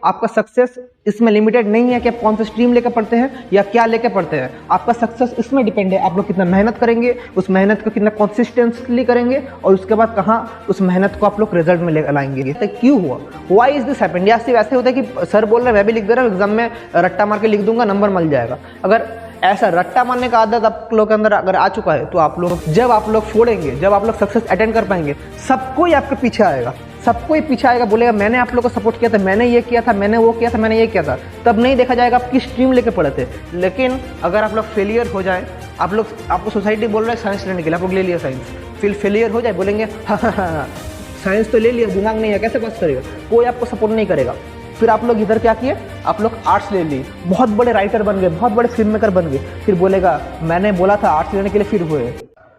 आपका सक्सेस इसमें लिमिटेड नहीं है कि आप कौन सा स्ट्रीम लेकर पढ़ते हैं या क्या लेकर पढ़ते हैं। आपका सक्सेस इसमें डिपेंड है आप लोग कितना मेहनत करेंगे, उस मेहनत को कितना कंसिस्टेंटली करेंगे और उसके बाद कहाँ उस मेहनत को आप लोग रिजल्ट में ले लाएंगे। तो क्यों हुआ, वाई इज दिस हैपेंड? या सिर्फ ऐसे होता है कि सर बोल रहे हैं मैं भी लिख दे रहा हूँ, एग्जाम में रट्टा मार के लिख दूंगा, नंबर मिल जाएगा। अगर ऐसा रट्टा मारने का आदत आप लोग के अंदर अगर आ चुका है तो आप लोग जब आप लोग फोड़ेंगे, जब आप लोग सक्सेस अटेंड कर पाएंगे, सबको ही आपके पीछे आएगा, सबको ही पीछे आएगा, बोलेगा मैंने आप लोग को सपोर्ट किया था, मैंने ये किया था, मैंने वो किया था, मैंने ये किया था। तब नहीं देखा जाएगा आप किस स्ट्रीम लेके पढ़े थे। लेकिन अगर आप लोग फेलियर हो जाए, आप लोग आपको सोसाइटी बोल रहा है साइंस लेने के लिए, आप लोग ले लिया साइंस, फिर फेलियर हो जाए बोलेंगे हाँ साइंस तो ले लिया, दिमाग नहीं है, कैसे पास करेगा, कोई आपको सपोर्ट नहीं करेगा। फिर आप लोग इधर क्या किए, आप लोग आर्ट्स ले लिए, बहुत बड़े राइटर बन गए, बहुत बड़े फिल्म मेकर बन गए, फिर बोलेगा मैंने बोला था आर्ट्स लेने के लिए, फिर हुए।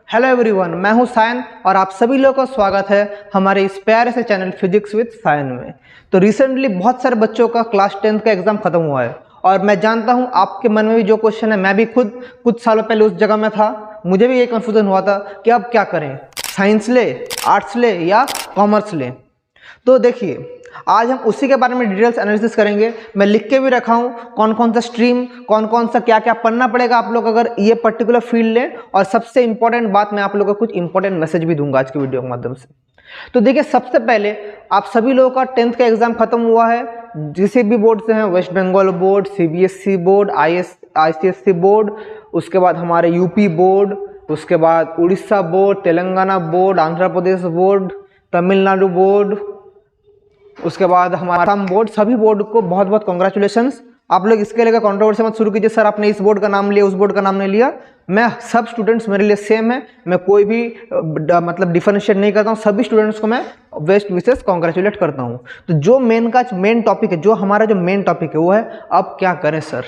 हेलो एवरीवन, मैं हूं सायन और आप सभी लोगों का स्वागत है हमारे इस प्यारे से चैनल फिजिक्स विद सायन में। तो रिसेंटली बहुत सारे बच्चों का क्लास 10th का एग्जाम खत्म हुआ है और मैं जानता हूं आपके मन में भी जो क्वेश्चन है, मैं भी खुद कुछ सालों पहले उस जगह में था, मुझे भी ये कंफ्यूजन हुआ था कि अब क्या करें, साइंस ले, आर्ट्स ले या कॉमर्स ले। तो देखिए आज हम उसी के बारे में डिटेल्स एनालिसिस करेंगे। मैं लिख के भी रखा हूँ कौन कौन सा स्ट्रीम, कौन कौन सा क्या क्या पढ़ना पड़ेगा आप लोग अगर ये पर्टिकुलर फील्ड लें, और सबसे इंपॉर्टेंट बात मैं आप लोगों को कुछ इंपॉर्टेंट मैसेज भी दूंगा आज की वीडियो के माध्यम से। तो देखिए सबसे पहले आप सभी लोगों का 10th का एग्जाम खत्म हुआ है, जिसे भी बोर्ड से हैं, West Bengal board, CBSE board, ICSE board, उसके बाद हमारे यूपी बोर्ड, उसके बाद Orissa board, Telangana board, Andhra Pradesh board, Tamil Nadu board, उसके बाद हमारा असम बोर्ड। सभी बोर्ड को बहुत बहुत कॉन्ग्रेचुलेशंस। आप लोग इसके लेकर कंट्रोवर्सी मत शुरू कीजिए, सर आपने इस बोर्ड का नाम लिया, उस बोर्ड का नाम नहीं लिया। मैं सब स्टूडेंट्स मेरे लिए सेम है, मैं कोई भी मतलब डिफरेंशिएट नहीं करता हूँ, सभी स्टूडेंट्स को मैं बेस्ट विशेष कॉन्ग्रेचुलेट करता हूँ। तो जो मेन टॉपिक है, जो हमारा जो मेन टॉपिक है वो है अब क्या करें सर,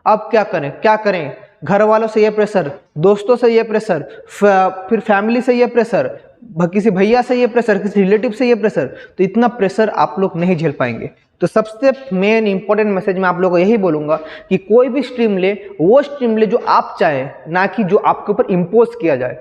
अब क्या करें, क्या करें। घर वालों से ये प्रेशर, दोस्तों से ये प्रेशर, फिर फैमिली से ये प्रेशर, किसी भैया से ये प्रेशर, किसी रिलेटिव से ये प्रेशर, तो इतना प्रेशर आप लोग नहीं झेल पाएंगे। तो सबसे मेन इंपॉर्टेंट मैसेज मैं आप लोगों को यही बोलूंगा कि कोई भी स्ट्रीम ले, वो स्ट्रीम ले जो आप चाहें, ना कि जो आपके ऊपर इम्पोज किया जाए।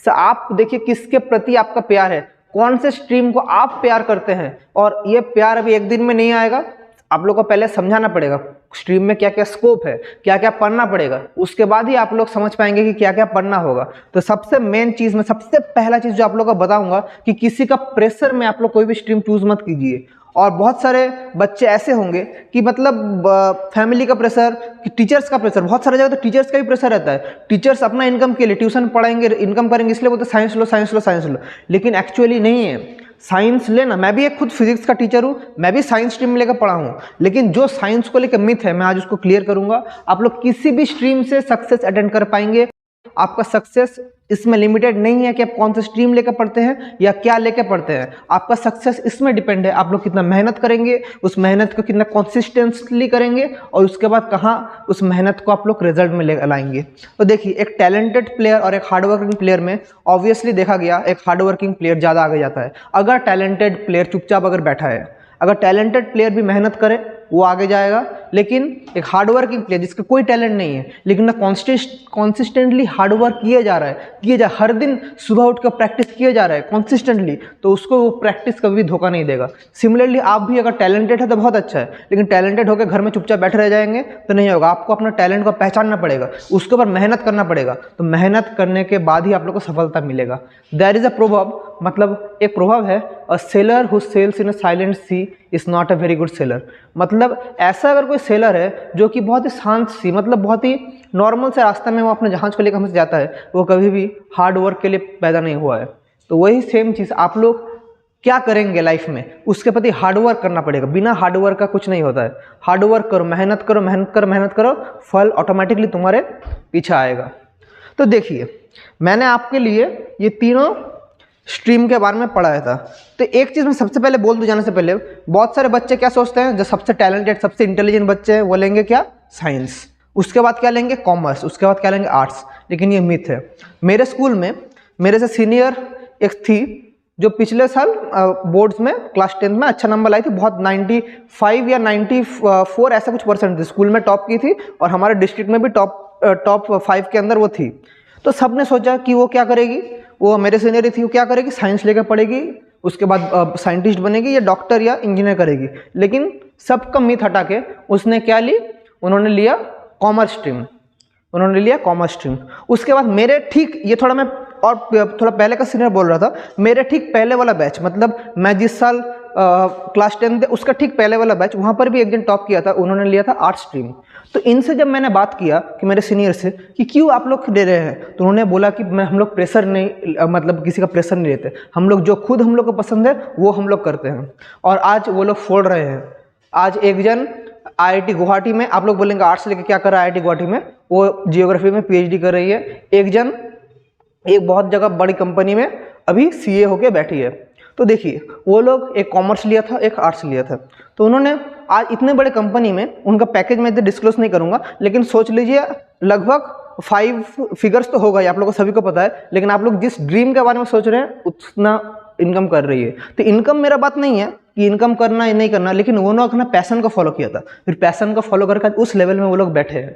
आप देखिए किसके प्रति आपका प्यार है, कौन से स्ट्रीम को आप प्यार करते हैं, और ये प्यार अभी एक दिन में नहीं आएगा। आप लोग को पहले समझाना पड़ेगा स्ट्रीम में क्या क्या स्कोप है, क्या क्या पढ़ना पड़ेगा, उसके बाद ही आप लोग समझ पाएंगे कि क्या क्या पढ़ना होगा। तो सबसे मेन चीज में सबसे पहला चीज जो आप लोग को बताऊंगा कि किसी का प्रेशर में आप लोग कोई भी स्ट्रीम चूज मत कीजिए। और बहुत सारे बच्चे ऐसे होंगे कि मतलब फैमिली का प्रेशर, कि टीचर्स का प्रेशर, बहुत सारे जगह तो टीचर्स का भी प्रेशर रहता है। टीचर्स अपना इनकम के लिए ट्यूशन पढ़ाएंगे, इनकम करेंगे, इसलिए बोलते साइंस लो साइंस लो साइंस लो, लेकिन एक्चुअली नहीं है। साइंस लेना, मैं भी एक खुद फिजिक्स का टीचर हूँ, मैं भी साइंस स्ट्रीम लेकर पढ़ा हूँ, लेकिन जो साइंस को लेकर मिथ है मैं आज उसको क्लियर करूंगा। आप लोग किसी भी स्ट्रीम से सक्सेस अटेंड कर पाएंगे। आपका सक्सेस इसमें लिमिटेड नहीं है कि आप कौन सा स्ट्रीम लेकर पढ़ते हैं या क्या लेकर पढ़ते हैं। आपका सक्सेस इसमें डिपेंड है आप लोग कितना मेहनत करेंगे, उस मेहनत को कितना कंसिस्टेंटली करेंगे, और उसके बाद कहाँ उस मेहनत को आप लोग रिजल्ट में ले लाएंगे। तो देखिए एक टैलेंटेड प्लेयर और एक हार्डवर्किंग प्लेयर में ऑब्वियसली देखा गया एक हार्डवर्किंग प्लेयर ज़्यादा आगे जाता है। अगर टैलेंटेड प्लेयर चुपचाप अगर बैठा है, अगर टैलेंटेड प्लेयर भी मेहनत करे वो आगे जाएगा, लेकिन एक हार्डवर्किंग प्लेयर जिसका कोई टैलेंट नहीं है लेकिन कॉन्सिस्टेंटली हार्डवर्क किया जा रहा है, हर दिन सुबह उठकर प्रैक्टिस किया जा रहा है कॉन्सिस्टेंटली, तो उसको वो प्रैक्टिस कभी भी धोखा नहीं देगा। सिमिलरली आप भी अगर टैलेंटेड है तो बहुत अच्छा है, लेकिन टैलेंटेड होकर घर में चुपचाप बैठे रह जाएंगे तो नहीं होगा। आपको अपना टैलेंट को पहचानना पड़ेगा, उसके ऊपर मेहनत करना पड़ेगा, तो मेहनत करने के बाद ही आप लोग को सफलता मिलेगा। देयर इज अ प्रोवर्ब, मतलब एक प्रोवर्ब है, a sailor who sails in a silent sea is not a very good sailor. मतलब ऐसा अगर कोई सेलर है जो कि बहुत ही शांत सी, मतलब बहुत ही नॉर्मल से रास्ते में वो अपने जहाज को लेकर हमसे जाता है, वो कभी भी हार्ड वर्क के लिए पैदा नहीं हुआ है। तो वही सेम चीज़ आप लोग क्या करेंगे लाइफ में, उसके प्रति हार्डवर्क करना पड़ेगा। बिना हार्डवर्क का कुछ नहीं होता है। हार्डवर्क करो, मेहनत करो, मेहनत करो, मेहनत करो, फल ऑटोमेटिकली तुम्हारे पीछे आएगा। तो देखिए मैंने आपके लिए ये तीनों स्ट्रीम के बारे में पढ़ाया था। तो एक चीज़ मैं सबसे पहले बोल दूं जाने से पहले, बहुत सारे बच्चे क्या सोचते हैं, जो सबसे टैलेंटेड सबसे इंटेलिजेंट बच्चे हैं वो लेंगे क्या, साइंस, उसके बाद क्या लेंगे, कॉमर्स, उसके बाद क्या लेंगे, आर्ट्स। लेकिन ये मिथ है। मेरे स्कूल में मेरे से सीनियर एक थी जो पिछले साल बोर्ड्स में क्लास 10th में अच्छा नंबर लाई थी, बहुत 95 या 94 ऐसा कुछ परसेंट थी, स्कूल में टॉप की थी और हमारे डिस्ट्रिक्ट में भी टॉप 5 के अंदर वो थी। तो सबने सोचा कि वो क्या करेगी, वो मेरे सीनियर थी, वो क्या करेगी, साइंस लेकर पढ़ेगी, उसके बाद साइंटिस्ट बनेगी या डॉक्टर या इंजीनियर करेगी। लेकिन सबका मिथ हटा के उसने क्या ली, उन्होंने लिया कॉमर्स स्ट्रीम, उन्होंने लिया कॉमर्स स्ट्रीम। उसके बाद मेरे ठीक, ये थोड़ा मैं और थोड़ा पहले का सीनियर बोल रहा था, मेरे ठीक पहले वाला बैच, मतलब मैं जिस साल क्लास 10 थे उसका ठीक पहले वाला बैच, वहाँ पर भी एक दिन टॉप किया था, उन्होंने लिया था आर्ट्स स्ट्रीम। तो इनसे जब मैंने बात किया कि मेरे सीनियर से कि क्यों आप लोग दे रहे हैं, तो उन्होंने बोला कि हम लोग प्रेशर नहीं, मतलब किसी का प्रेशर नहीं लेते, हम लोग जो खुद हम लोग को पसंद है वो हम लोग करते हैं। और आज वो लोग फोड़ रहे हैं। आज एक जन IIT गुवाहाटी में, आप लोग बोलेंगे आर्ट्स लेके क्या कर रहा है IIT गुवाहाटी में, वो जियोग्राफी में PhD कर रही है। एक जन एक बहुत जगह बड़ी कंपनी में अभी CA होके बैठी है। तो देखिए वो लोग एक कॉमर्स लिया था, एक आर्ट्स लिया था, तो उन्होंने आज इतने बड़े कंपनी में, उनका पैकेज मैं इधर डिस्क्लोज नहीं करूंगा, लेकिन सोच लीजिए लगभग 5 फिगर्स तो होगा ही, आप लोगों को सभी को पता है, लेकिन आप लोग जिस ड्रीम के बारे में सोच रहे हैं उतना इनकम कर रही है। तो इनकम मेरा बात नहीं है कि इनकम करना या नहीं करना, लेकिन वो लोग अपना पैशन को फॉलो किया था, फिर पैशन को फॉलो करके उस लेवल में वो लोग बैठे हैं।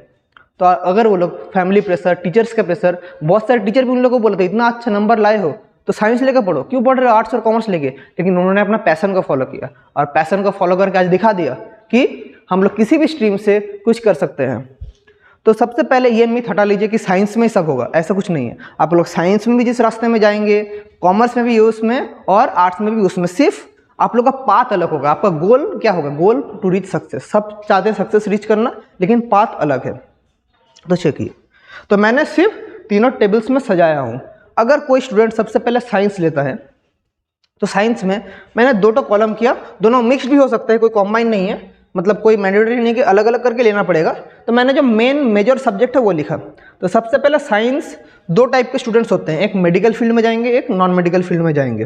तो अगर वो लोग फैमिली प्रेशर, टीचर्स का प्रेशर, बहुत सारे टीचर भी उन लोगों को बोलते इतना अच्छा नंबर लाए हो तो साइंस लेकर पढ़ो, क्यों पढ़ रहे हो आर्ट्स और कॉमर्स लेके, लेकिन उन्होंने अपना पैशन को फॉलो किया और पैशन को फॉलो करके आज दिखा दिया कि हम लोग किसी भी स्ट्रीम से कुछ कर सकते हैं। तो सबसे पहले ये मिथ हटा लीजिए कि साइंस में ही सब होगा, ऐसा कुछ नहीं है। आप लोग साइंस में भी जिस रास्ते में जाएंगे, कॉमर्स में भी उसमें, और आर्ट्स में भी उसमें, सिर्फ आप लोग का पाथ अलग होगा। आपका गोल क्या होगा, गोल टू रीच सक्सेस, सब चाहते हैं सक्सेस रीच करना, लेकिन पाथ अलग है। तो चलिए, तो मैंने सिर्फ तीनों टेबल्स में सजाया हूँ। अगर कोई स्टूडेंट सबसे पहले साइंस लेता है तो साइंस में मैंने 2 कॉलम किया, दोनों मिक्स्ड भी हो सकता है, कोई कॉम्बाइन नहीं है, मतलब कोई मैंडेटरी नहीं कि अलग अलग करके लेना पड़ेगा। तो मैंने जो मेन मेजर सब्जेक्ट है वो लिखा। तो सबसे पहले साइंस 2 टाइप के स्टूडेंट्स होते हैं, एक मेडिकल फील्ड में जाएंगे, एक नॉन मेडिकल फील्ड में जाएंगे।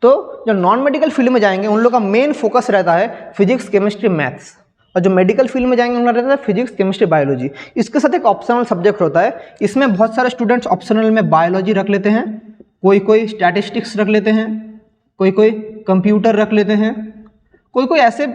तो जो नॉन मेडिकल फील्ड में जाएंगे उन लोग का मेन फोकस रहता है फिजिक्स, केमिस्ट्री, मैथ्स, और जो मेडिकल फील्ड में जाएंगे उनका रहता है फिजिक्स, केमिस्ट्री, बायोलॉजी। इसके साथ एक ऑप्शनल सब्जेक्ट होता है, इसमें बहुत सारे स्टूडेंट्स ऑप्शनल में बायोलॉजी रख लेते हैं, कोई स्टैटिस्टिक्स रख लेते हैं, कोई कंप्यूटर रख लेते हैं, कोई ऐसे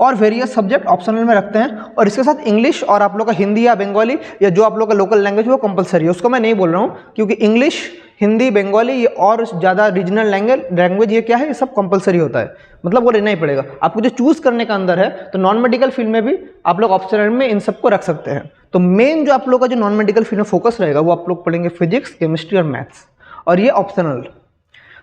और वेरियस सब्जेक्ट ऑप्शनल में रखते हैं। और इसके साथ इंग्लिश और आप लोग का हिंदी या बंगाली या जो आप लोग का लोकल लैंग्वेज वो कंपलसरी है। उसको मैं नहीं बोल रहा हूँ, क्योंकि इंग्लिश, हिंदी, बंगाली ये और ज़्यादा रीजनल लैंग्वेज ये क्या है, ये सब कंपलसरी होता है, मतलब वो लेना ही पड़ेगा। आपको जो चूज़ करने का अंदर है, तो नॉन मेडिकल फील्ड में भी आप लोग ऑप्शनल में इन सबको रख सकते हैं। तो मेन जो आप लोग का जो नॉन मेडिकल फील्ड में फोकस रहेगा वो आप लोग पढ़ेंगे फिजिक्स, केमिस्ट्री और मैथ्स, और ये ऑप्शनल।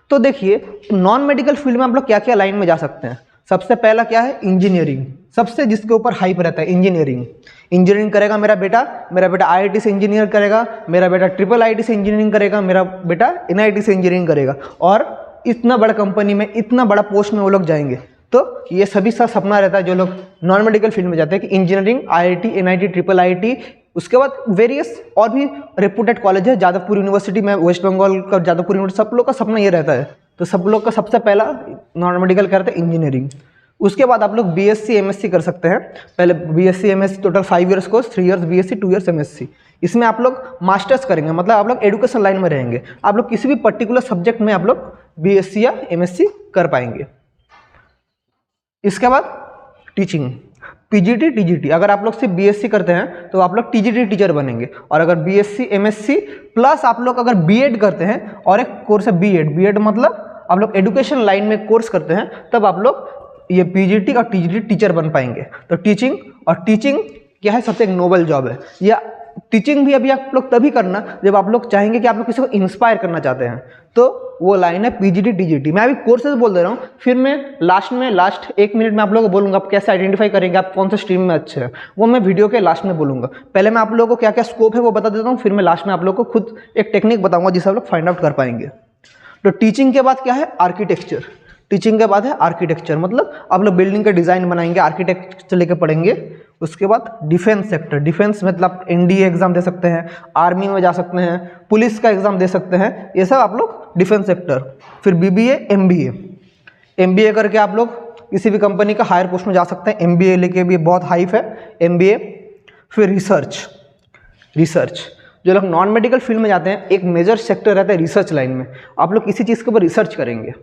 तो देखिए नॉन मेडिकल फील्ड में आप लोग क्या क्या लाइन में जा सकते हैं। सबसे पहला क्या है, इंजीनियरिंग, सबसे जिसके ऊपर हाइप रहता है इंजीनियरिंग। इंजीनियरिंग करेगा मेरा बेटा IIT से इंजीनियर करेगा, मेरा बेटा IIIT से इंजीनियरिंग करेगा, मेरा बेटा NIT से इंजीनियरिंग करेगा, और इतना बड़ा कंपनी में, इतना बड़ा पोस्ट में वो लोग जाएंगे। तो ये सभी सा सपना रहता है जो लोग नॉन मेडिकल फील्ड में जाते हैं कि इंजीनियरिंग, IIT, NIT, IIIT, उसके बाद वेरियस और भी रेपुटेड कॉलेज है, जादवपुर यूनिवर्सिटी में, वेस्ट बंगाल का जादवपुर यूनिवर्सिटी, सब लोग का सपना ये रहता है। तो सब लोग का सबसे पहला नॉन मेडिकल करते हैं इंजीनियरिंग। उसके बाद आप लोग BSc MSc कर सकते हैं। पहले BSc MSc total 5 years course, 3 years BSc, 2 years MSc। इसमें आप लोग मास्टर्स करेंगे, मतलब आप लोग एजुकेशन लाइन में रहेंगे। आप लोग किसी भी पर्टिकुलर सब्जेक्ट में आप लोग BSc या MSc कर पाएंगे। इसके बाद टीचिंग, PGT, TGT। अगर आप लोग सिर्फ BSc करते हैं तो आप लोग TGT टीचर बनेंगे, और अगर BSc MSc प्लस आप लोग अगर B.Ed करते हैं, और एक कोर्स है B.Ed मतलब आप लोग एजुकेशन लाइन में कोर्स करते हैं, तब आप लोग ये PGT और TGT टीचर बन पाएंगे। तो टीचिंग, और टीचिंग क्या है, सबसे एक नोबल जॉब है। या टीचिंग भी अभी आप लोग तभी करना जब आप लोग चाहेंगे कि आप लोग किसी को इंस्पायर करना चाहते हैं, तो वो लाइन है PGT, TGT। मैं अभी कोर्सेज बोल दे रहा हूँ, फिर मैं लास्ट 1 मिनट में आप लोगों को बोलूँगा आप कैसे आइडेंटिफाई करेंगे आप कौन सा स्ट्रीम में अच्छे हैं, वो मैं वीडियो के लास्ट में बोलूँगा। पहले मैं आप लोगों को क्या क्या स्कोप है वो बता देता हूँ, फिर मैं लास्ट में आप लोगों को खुद एक टेक्निक बताऊँगा जिससे आप लोग फाइंड आउट कर पाएंगे। तो टीचिंग के बाद क्या है, आर्किटेक्चर। टीचिंग के बाद है आर्किटेक्चर, मतलब आप लोग बिल्डिंग का डिज़ाइन बनाएंगे, आर्किटेक्चर लेके पढ़ेंगे। उसके बाद डिफेंस सेक्टर, डिफेंस मतलब NDA एग्जाम दे सकते हैं, आर्मी में जा सकते हैं, पुलिस का एग्जाम दे सकते हैं, ये सब आप लोग डिफेंस सेक्टर। फिर BBA, MBA करके आप लोग किसी भी कंपनी का हायर पोस्ट में जा सकते हैं। MBA लेके भी बहुत हाइप है MBA। फिर रिसर्च, जो लोग नॉन मेडिकल फील्ड में जाते हैं, एक मेजर सेक्टर रहता है रिसर्च लाइन में, आप लोग किसी चीज़ के ऊपर रिसर्च करेंगे।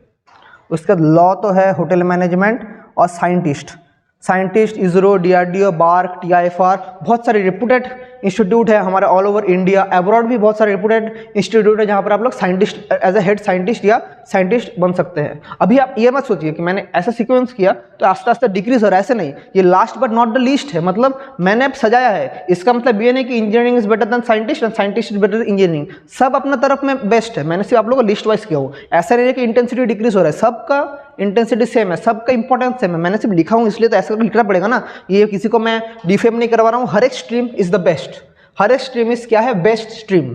उसके बाद लॉ तो है, होटल मैनेजमेंट, और scientist, ISRO, DRDO, BARC, TIFR, बहुत सारे रेपुटेड इंस्टीट्यूट है हमारे ऑल ओवर इंडिया, अब्रॉड भी बहुत सारे रेपुटेड इंस्टीट्यूट है जहाँ पर आप लोग scientist as a head scientist या साइंटिस्ट बन सकते हैं। अभी आप ये मत सोचिए कि मैंने ऐसा सीक्वेंस किया तो आस्ते आस्ते डिक्रीज हो रहा है, ऐसे नहीं, ये last but not the least है, मतलब मैंने अब सजाया है। इसका मतलब ये नहीं कि engineering is better than scientist and scientist is better than engineering, सब अपना तरफ में बेस्ट है, मैंने सिर्फ आप लोगों को लिस्ट वाइज किया हूँ। ऐसा नहीं है कि इंटेंसिटी डिक्रीज हो रहा है, सबका इंटेंसिटी सेम है, सबका इंपॉर्टेंस सेम है, मैंने सिर्फ लिखा हूँ इसलिए तो ऐसा लिखना पड़ेगा ना, ये किसी को मैं डिफेम नहीं करवा रहा हूँ। हर एक स्ट्रीम इज द बेस्ट, हर एक स्ट्रीम इज क्या है, बेस्ट स्ट्रीम।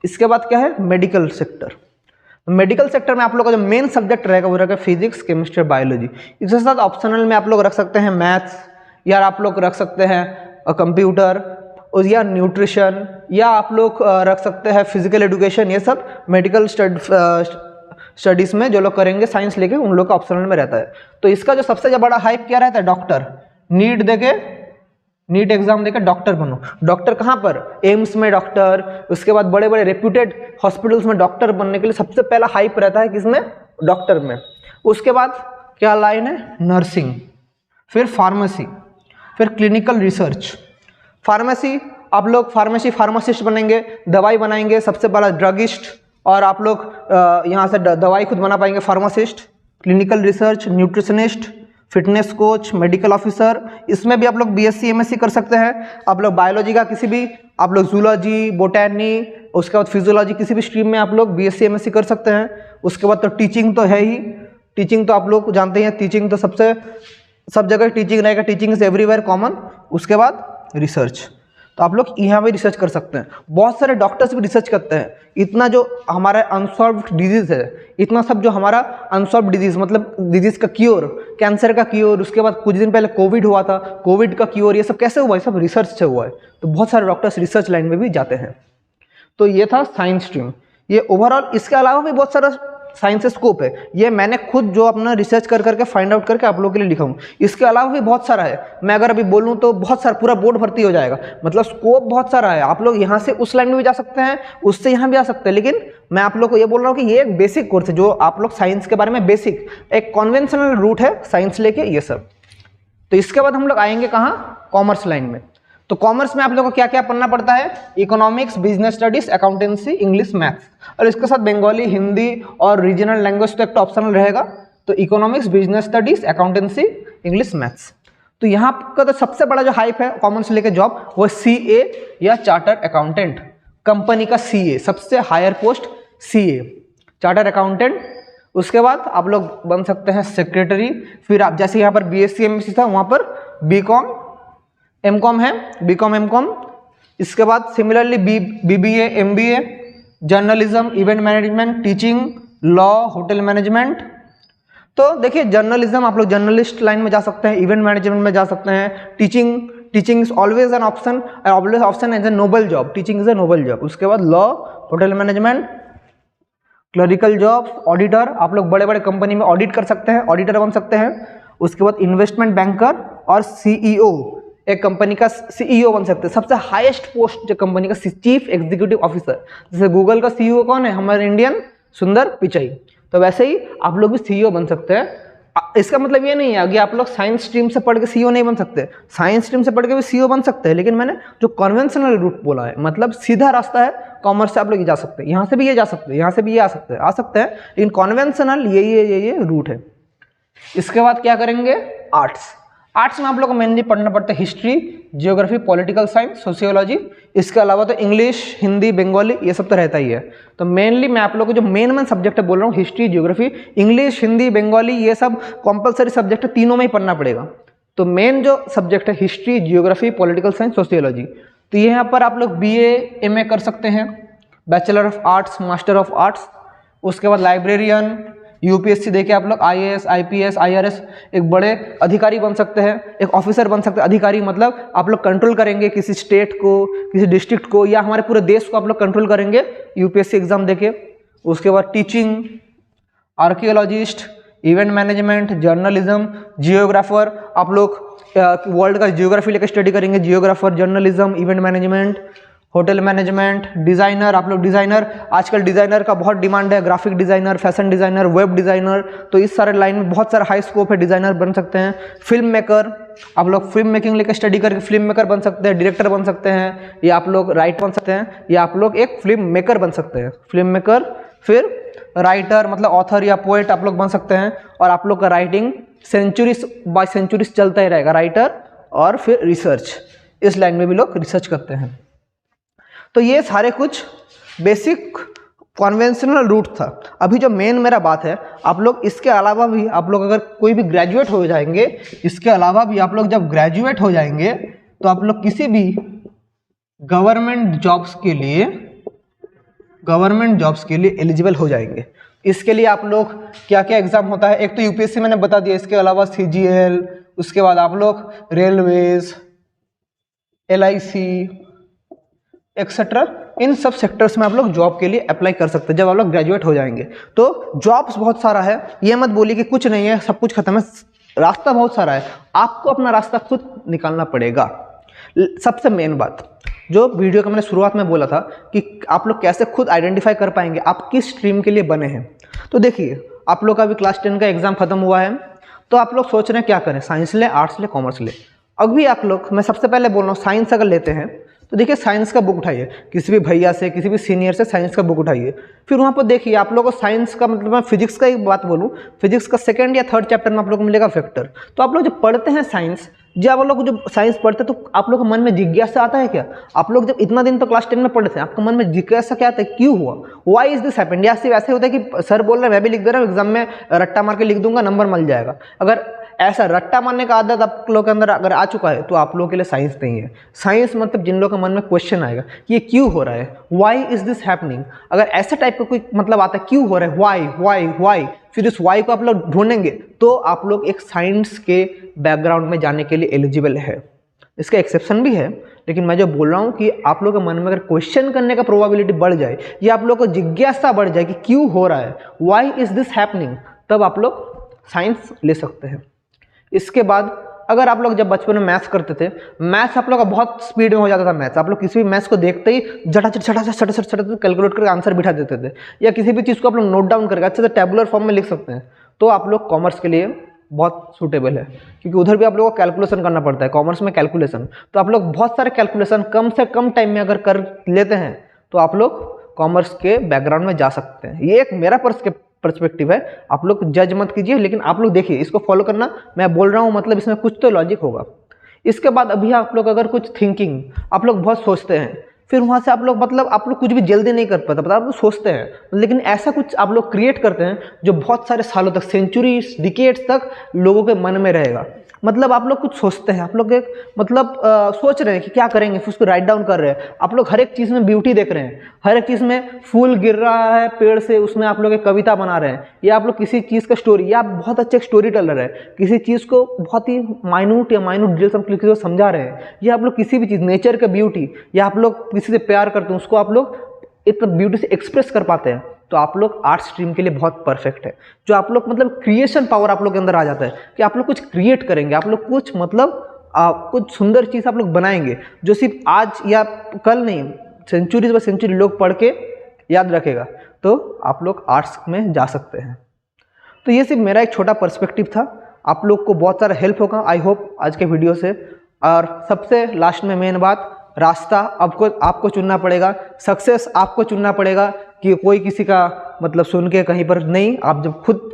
इसके बाद क्या है, मेडिकल सेक्टर। मेडिकल सेक्टर में आप लोग का जो मेन सब्जेक्ट रहेगा वो रहेगा फिजिक्स, केमिस्ट्री, बायोलॉजी। इसके साथ ऑप्शनल में आप लोग रख सकते हैं मैथ्स, या आप लोग रख सकते हैं कंप्यूटर, या न्यूट्रिशन, या आप लोग रख सकते हैं फिजिकल एजुकेशन। ये सब मेडिकल स्टडीज़ में जो लोग करेंगे साइंस लेके उन लोग का ऑप्शनल में रहता है। तो इसका जो सबसे बड़ा हाइप क्या रहता है, डॉक्टर, नीट देके, नीट एग्जाम देकर डॉक्टर बनो। डॉक्टर कहाँ पर, एम्स में डॉक्टर, उसके बाद बड़े बड़े रेप्यूटेड हॉस्पिटल्स में डॉक्टर बनने के लिए सबसे पहला हाइप रहता है किसमें, डॉक्टर में। उसके बाद क्या लाइन है, नर्सिंग, फिर फार्मेसी, फिर क्लिनिकल रिसर्च। फार्मेसी आप लोग फार्मासिस्ट बनेंगे, दवाई बनाएंगे, सबसे पहला ड्रगिस्ट, और आप लोग यहाँ से दवाई खुद बना पाएंगे, pharmacist. Clinical research, nutritionist, fitness coach, medical officer, इसमें भी आप लोग बीएससी एमएससी कर सकते हैं। आप लोग बायोलॉजी का किसी भी, आप लोग जूलॉजी, बोटैनी, उसके बाद फिजियोलॉजी, किसी भी स्ट्रीम में आप लोग बीएससी एमएससी कर सकते हैं। उसके बाद तो टीचिंग तो है ही, टीचिंग तो आप लोग जानते हैं, टीचिंग तो सब जगह टीचिंग रहेगा, टीचिंग इज एवरीवेयर कॉमन। उसके बाद रिसर्च, तो आप लोग यहाँ पे रिसर्च कर सकते हैं। बहुत सारे डॉक्टर्स भी रिसर्च करते हैं। इतना जो हमारा अनसॉल्व्ड डिजीज है, इतना सब जो हमारा अनसॉल्व्ड डिजीज, मतलब डिजीज का क्योर, कैंसर का क्योर, उसके बाद कुछ दिन पहले कोविड हुआ था, कोविड का क्योर, ये सब कैसे हुआ है, सब रिसर्च से हुआ है। तो बहुत सारे डॉक्टर्स रिसर्च लाइन में भी जाते हैं। तो ये था साइंस स्ट्रीम, ये ओवरऑल। इसके अलावा भी बहुत सारा साइंस स्कोप है, ये मैंने खुद जो अपना रिसर्च कर करके फाइंड आउट करके आप लोगों के लिए लिखा हूँ। इसके अलावा भी बहुत सारा है, मैं अगर अभी बोलूँ तो बहुत सारा पूरा बोर्ड भर्ती हो जाएगा, मतलब स्कोप बहुत सारा है। आप लोग यहाँ से उस लाइन में भी जा सकते हैं, उससे यहाँ भी आ सकते हैं, लेकिन मैं आप लोग को ये बोल रहा हूँ कि ये एक बेसिक कोर्स है जो आप लोग साइंस के बारे में बेसिक, एक कॉन्वेंशनल रूट है साइंस लेके ये सब। तो इसके बाद हम लोग आएंगे कहाँ, कॉमर्स लाइन में। तो कॉमर्स में आप लोगों को क्या क्या पढ़ना पड़ता है, economics, business studies, accountancy, English, maths, और इसके साथ बंगाली, हिंदी और रीजनल लैंग्वेज तो एक तो ऑप्शनल रहेगा। तो economics, business studies, accountancy, English, maths. तो यहाँ का तो सबसे बड़ा जो हाइप है कॉमर्स लेके जॉब, वो CA या चार्टर्ड अकाउंटेंट, कंपनी का CA, सबसे higher post CA, chartered accountant. उसके बाद आप लोग बन सकते हैं सेक्रेटरी। फिर आप जैसे यहाँ पर BSc MSc था, वहाँ पर BCom MCom है, BCom MCom। इसके बाद similarly BBA MBA, journalism, event management, teaching, law, hotel management. तो देखिए जर्नलिज्म आप लोग जर्नलिस्ट लाइन में जा सकते हैं, इवेंट मैनेजमेंट में जा सकते हैं, teaching is always an option, always option as a noble job, teaching is a noble job. उसके बाद law, hotel management, clerical job, auditor, आप लोग बड़े बड़े कंपनी में ऑडिट कर सकते हैं, ऑडिटर बन सकते हैं। उसके बाद इन्वेस्टमेंट बैंकर और CEO, एक कंपनी का CEO बन सकते हैं, सबसे हाईएस्ट पोस्ट जो कंपनी का चीफ एग्जीक्यूटिव ऑफिसर। जैसे गूगल का CEO कौन है, हमारे इंडियन सुंदर पिचाई, तो वैसे ही आप लोग भी CEO बन सकते हैं। इसका मतलब ये नहीं है कि आप लोग साइंस स्ट्रीम से पढ़ के CEO नहीं बन सकते, साइंस स्ट्रीम से पढ़ के भी CEO बन सकते हैं, लेकिन मैंने जो कन्वेंशनल रूट बोला है, मतलब सीधा रास्ता है, कॉमर्स से आप लोग ये जा सकते हैं, यहाँ से भी ये जा सकते हैं, यहाँ से भी ये आ सकते हैं, लेकिन कन्वेंशनल ये रूट है। इसके बाद क्या करेंगे, आर्ट्स में आप लोग को मेनली पढ़ना पड़ता है history, geography, political science, sociology. इसके अलावा तो इंग्लिश, हिंदी, बंगाली, ये सब तो रहता ही है। तो मेनली मैं आप लोग को जो मेन सब्जेक्ट है बोल रहा हूँ, history, geography, English, Hindi, Bengali, ये सब कंपलसरी सब्जेक्ट है, तीनों में ही पढ़ना पड़ेगा। तो मेन जो सब्जेक्ट है history, geography, political science, sociology. तो यहाँ पर आप लोग BA MA कर सकते हैं, bachelor of arts, master of arts. उसके बाद लाइब्रेरियन, UPSC देके आप लोग IAS, IPS, IRS एक बड़े अधिकारी बन सकते हैं, एक ऑफिसर बन सकते हैं। अधिकारी मतलब आप लोग कंट्रोल करेंगे किसी स्टेट को, किसी डिस्ट्रिक्ट को, या हमारे पूरे देश को आप लोग कंट्रोल करेंगे UPSC एग्जाम देके। उसके बाद teaching, archaeologist, event management, journalism, geographer, आप लोग वर्ल्ड का जियोग्राफी लेकर स्टडी करेंगे, geographer, journalism, event management. Hotel management, designer, आप लोग डिज़ाइनर, आजकल डिज़ाइनर का बहुत डिमांड है, graphic designer, fashion designer, web designer, तो इस सारे लाइन में बहुत सारा हाई स्कोप है, डिज़ाइनर बन सकते हैं। फिल्म मेकर, आप लोग फिल्म मेकिंग लेकर स्टडी करके फिल्म मेकर बन सकते हैं, डायरेक्टर बन सकते हैं, या आप लोग राइटर बन सकते हैं, या आप लोग एक फिल्म मेकर बन सकते हैं, फिल्म मेकर, फिर राइटर मतलब ऑथर या पोएट आप लोग बन सकते हैं। और आप लोग का राइटिंग सेंचुरीज बाय सेंचुरीज चलता ही रहेगा, राइटर और फिर रिसर्च, इस लाइन में भी लोग रिसर्च करते हैं। तो ये सारे कुछ बेसिक कॉन्वेंशनल रूट था। अभी जो मेन मेरा बात है, आप लोग इसके अलावा भी, आप लोग अगर कोई भी ग्रेजुएट हो जाएंगे, इसके अलावा भी आप लोग जब ग्रेजुएट हो जाएंगे तो आप लोग किसी भी गवर्नमेंट जॉब्स के लिए एलिजिबल हो जाएंगे। इसके लिए आप लोग क्या क्या एग्जाम होता है, एक तो यूपीएससी मैंने बता दिया, इसके अलावा सीजीएल, उसके बाद आप लोग रेलवेज, एलआईसी एक्सेट्रा, इन सब सेक्टर्स में आप लोग जॉब के लिए अप्लाई कर सकते हैं जब आप लोग ग्रेजुएट हो जाएंगे। तो जॉब्स बहुत सारा है, ये मत बोलिए कि कुछ नहीं है, सब कुछ खत्म है, रास्ता बहुत सारा है, आपको अपना रास्ता खुद निकालना पड़ेगा। सबसे मेन बात जो वीडियो का मैंने शुरुआत में बोला था कि आप लोग कैसे खुद आइडेंटिफाई कर पाएंगे आप किस स्ट्रीम के लिए बने हैं। तो देखिए, आप लोग का अभी क्लास 10 का एग्जाम खत्म हुआ है, तो आप लोग सोच रहे हैं क्या करें, साइंस ले, आर्ट्स ले, कॉमर्स ले। अभी आप लोग, मैं सबसे पहले बोल रहा हूँ, साइंस अगर लेते हैं तो देखिए साइंस का बुक उठाइए, किसी भी भैया से, किसी भी सीनियर से साइंस का बुक उठाइए, फिर वहाँ पर देखिए आप लोगों को साइंस का मतलब, मैं फिजिक्स का एक बात बोलूँ, फिजिक्स का सेकंड या थर्ड चैप्टर में आप लोग को मिलेगा वेक्टर। तो आप लोग जब पढ़ते हैं साइंस, जब आप लोग जो साइंस पढ़ते हैं तो आप लोग के मन में जिज्ञासा आता है क्या? आप लोग जब इतना दिन तो क्लास 10 में पढ़े थे, आपके मन में जिज्ञासा क्या आता है, क्यों हुआ, व्हाई इज दिस हैपेंड? या सिर्फ ऐसे होता है कि सर बोल रहे हैं मैं भी लिख दे रहा हूँ, एग्जाम में रट्टा मार के लिख दूंगा, नंबर मिल जाएगा। अगर ऐसा रट्टा मारने का आदत आप लोगों के अंदर अगर आ चुका है तो आप लोगों के लिए साइंस नहीं है। साइंस मतलब जिन लोगों के मन में क्वेश्चन आएगा कि ये क्यों हो रहा है, व्हाई इज दिस हैपनिंग, अगर ऐसा टाइप का कोई मतलब आता है क्यों हो रहा है, व्हाई व्हाई व्हाई, फिर उस व्हाई को आप लोग ढूंढेंगे तो आप लोग एक साइंस के बैकग्राउंड में जाने के लिए एलिजिबल है। इसका एक्सेप्शन भी है, लेकिन मैं जो बोल रहा हूँ कि आप लोगों के मन में अगर क्वेश्चन करने का प्रोबेबिलिटी बढ़ जाए या आप लोग को जिज्ञासा बढ़ जाए कि क्यों हो रहा है, व्हाई इज दिस हैपनिंग, तब आप लोग साइंस ले सकते हैं। इसके बाद अगर आप लोग जब बचपन में मैथ्स करते थे, मैथ्स आप लोग का बहुत स्पीड में हो जाता था मैथ्स, आप लोग किसी भी मैथ्स को देखते ही झटाझट कैलकुलेट करके आंसर बिठा देते थे, या किसी भी चीज़ को आप लोग नोट डाउन करके अच्छे से टेबुलर फॉर्म में लिख सकते हैं, तो आप लोग कॉमर्स के लिए बहुत सूटेबल है, क्योंकि उधर भी आप लोगों को कैलकुलेशन करना पड़ता है, कॉमर्स में कैलकुलेशन, तो आप लोग बहुत सारे कैलकुलेशन कम से कम टाइम में अगर कर लेते हैं तो आप लोग कॉमर्स के बैकग्राउंड में जा सकते हैं। ये एक मेरा पर्सपेक्टिव है, आप लोग जज मत कीजिए, लेकिन आप लोग देखिए, इसको फॉलो करना, मैं बोल रहा हूँ मतलब इसमें कुछ तो लॉजिक होगा। इसके बाद अभी आप लोग अगर कुछ थिंकिंग, आप लोग बहुत सोचते हैं, फिर वहाँ से आप लोग मतलब आप लोग कुछ भी जल्दी नहीं कर पाते, पता आप लोग सोचते हैं, लेकिन ऐसा कुछ आप लोग क्रिएट करते हैं जो बहुत सारे सालों तक, सेंचुरीज, डिकेड्स तक लोगों के मन में रहेगा। मतलब आप लोग कुछ सोचते हैं, आप लोग एक मतलब सोच रहे हैं कि क्या करेंगे, फिर उसको राइट डाउन कर रहे हैं, आप लोग हर एक चीज़ में ब्यूटी देख रहे हैं, हर एक चीज़ में फूल गिर रहा है पेड़ से, उसमें आप लोग एक कविता बना रहे हैं, या आप लोग किसी चीज़ का स्टोरी, या आप बहुत अच्छे स्टोरी टेलर है, किसी चीज़ को बहुत ही माइन्यूट डिटेल्स हम किसी को समझा रहे हैं, या आप लोग किसी भी चीज़, नेचर का ब्यूटी, या आप लोग किसी से प्यार करते हैं, उसको आप लोग इतना ब्यूटी से एक्सप्रेस कर पाते हैं, तो आप लोग आर्ट स्ट्रीम के लिए बहुत परफेक्ट है। जो आप लोग मतलब क्रिएशन पावर आप लोग के अंदर आ जाता है कि आप लोग कुछ क्रिएट करेंगे, आप लोग कुछ मतलब कुछ सुंदर चीज़ आप लोग बनाएंगे जो सिर्फ आज या कल नहीं, सेंचुरीज बाय सेंचुरी लोग पढ़ के याद रखेगा, तो आप लोग आर्ट्स में जा सकते हैं। तो ये सिर्फ मेरा एक छोटा पर्सपेक्टिव था, आप लोग को बहुत सारा हेल्प होगा आई होप आज के वीडियो से। और सबसे लास्ट में मेन बात, रास्ता आपको चुनना पड़ेगा, सक्सेस आपको चुनना पड़ेगा, कि कोई किसी का मतलब सुन के कहीं पर नहीं, आप जब खुद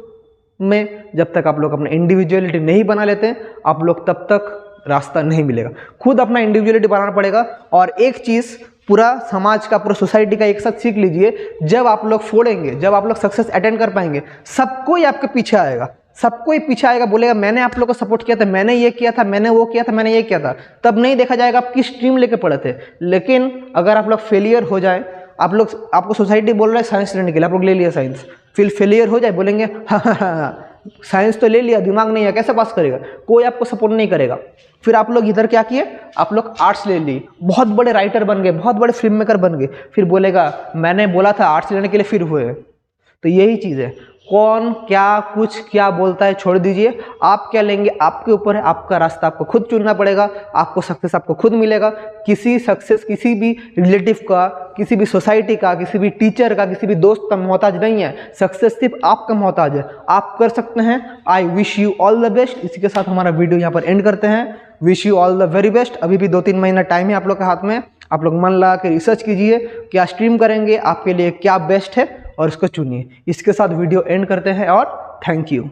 में जब तक आप लोग अपना इंडिविजुअलिटी नहीं बना लेते आप लोग तब तक रास्ता नहीं मिलेगा। खुद अपना इंडिविजुअलिटी बनाना पड़ेगा। और एक चीज़ पूरा समाज का, पूरा सोसाइटी का एक साथ सीख लीजिए, जब आप लोग फोड़ेंगे, जब आप लोग सक्सेस अटेंड कर पाएंगे, सबको ही आपके पीछे आएगा, सबको ही पीछे आएगा, बोलेगा मैंने आप लोग को सपोर्ट किया था, मैंने ये किया था, मैंने वो किया था, मैंने ये किया था। तब नहीं देखा जाएगा आप किस स्ट्रीम लेके पढ़े थे। लेकिन अगर आप लोग फेलियर हो जाए, आपको सोसाइटी बोल रहा है साइंस लेने के लिए, आप लोग ले लिया साइंस, फिर फेलियर हो जाए, बोलेंगे हाँ साइंस तो ले लिया, दिमाग नहीं है, कैसे पास करेगा, कोई आपको सपोर्ट नहीं करेगा। फिर आप लोग इधर क्या किए, आप लोग आर्ट्स ले ली, बहुत बड़े राइटर बन गए, बहुत बड़े फिल्म मेकर बन गए, फिर बोलेगा मैंने बोला था आर्ट्स लेने के लिए, फिर हुए। तो यही चीज़ है, कौन क्या कुछ क्या बोलता है छोड़ दीजिए, आप क्या लेंगे आपके ऊपर है, आपका रास्ता आपको खुद चुनना पड़ेगा, आपको सक्सेस आपको खुद मिलेगा। किसी सक्सेस किसी भी रिलेटिव का, किसी भी सोसाइटी का, किसी भी टीचर का, किसी भी दोस्त का मोहताज नहीं है। सक्सेस सिर्फ आपका मोहताज है, आप कर सकते हैं। I wish you all the best. इसी के साथ हमारा वीडियो यहाँ पर एंड करते हैं। Wish you all the very best. अभी भी 2-3 महीना टाइम है आप लोग के हाथ में, आप लोग मन लगा के रिसर्च कीजिए क्या स्ट्रीम करेंगे, आपके लिए क्या बेस्ट है और इसको चुनिए। इसके साथ वीडियो एंड करते हैं और थैंक यू।